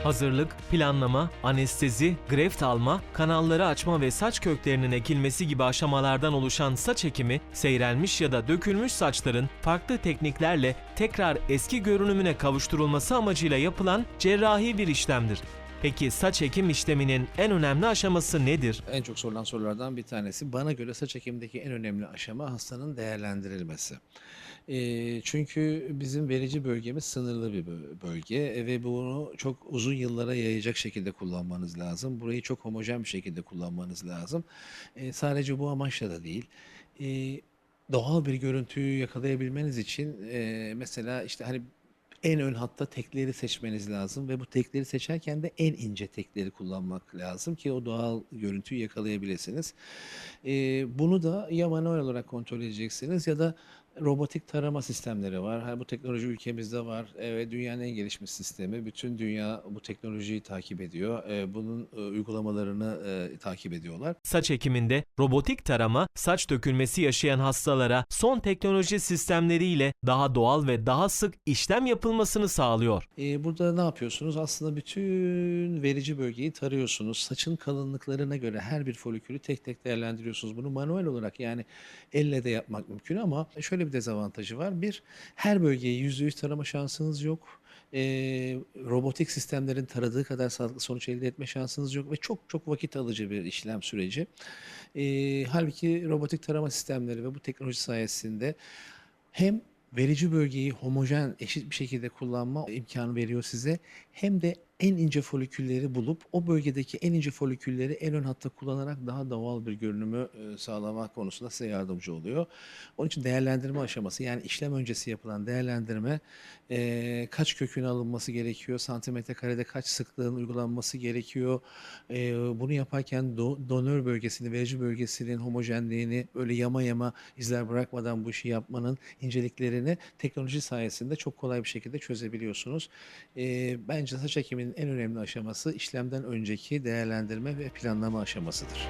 Hazırlık, planlama, anestezi, greft alma, kanalları açma ve saç köklerinin ekilmesi gibi aşamalardan oluşan saç ekimi, seyrelmiş ya da dökülmüş saçların farklı tekniklerle tekrar eski görünümüne kavuşturulması amacıyla yapılan cerrahi bir işlemdir. Peki saç ekim işleminin en önemli aşaması nedir? En çok sorulan sorulardan bir tanesi. Bana göre saç ekimindeki en önemli aşama hastanın değerlendirilmesi. Çünkü bizim verici bölgemiz sınırlı bir bölge ve bunu çok uzun yıllara yayacak şekilde kullanmanız lazım. Burayı çok homojen bir şekilde kullanmanız lazım. Sadece bu amaçla da değil. Eee, Doğal bir görüntüyü yakalayabilmeniz için, mesela, işte, hani, en ön hatta tekleri seçmeniz lazım ve bu tekleri seçerken de en ince tekleri kullanmak lazım ki o doğal görüntüyü yakalayabilirsiniz. Bunu da ya manuel olarak kontrol edeceksiniz ya da robotik tarama sistemleri var. Bu teknoloji ülkemizde var ve dünyanın en gelişmiş sistemi. Bütün dünya bu teknolojiyi takip ediyor. Bunun, uygulamalarını, takip ediyorlar. Saç ekiminde robotik tarama, saç dökülmesi yaşayan hastalara son teknoloji sistemleriyle daha doğal ve daha sık işlem yapılmasını sağlıyor. Burada ne yapıyorsunuz? Aslında bütün verici bölgeyi tarıyorsunuz. Saçın kalınlıklarına göre her bir folikülü tek tek değerlendiriyorsunuz. Bunu manuel olarak yani elle de yapmak mümkün ama şöyle bir dezavantajı var. Bir, her bölgeyi %100 tarama şansınız yok. Robotik sistemlerin taradığı kadar sağlıklı sonuç elde etme şansınız yok ve çok çok vakit alıcı bir işlem süreci. Hâlbuki robotik tarama sistemleri ve bu teknoloji sayesinde hem verici bölgeyi homojen, eşit bir şekilde kullanma imkânı veriyor size hem de en ince folikülleri bulup o bölgedeki en ince folikülleri en ön hatta kullanarak daha doğal bir görünümü, sağlamak konusunda size yardımcı oluyor. Onun için değerlendirme aşaması, yani işlem öncesi yapılan değerlendirme, kaç kökün alınması gerekiyor, santimetre karede kaç sıklığın uygulanması gerekiyor, bunu yaparken donör bölgesini, verici bölgesinin homojenliğini öyle yama yama izler bırakmadan bu işi yapmanın inceliklerini teknoloji sayesinde çok kolay bir şekilde çözebiliyorsunuz. Bence saç ekiminin en önemli aşaması işlemden önceki değerlendirme ve planlama aşamasıdır.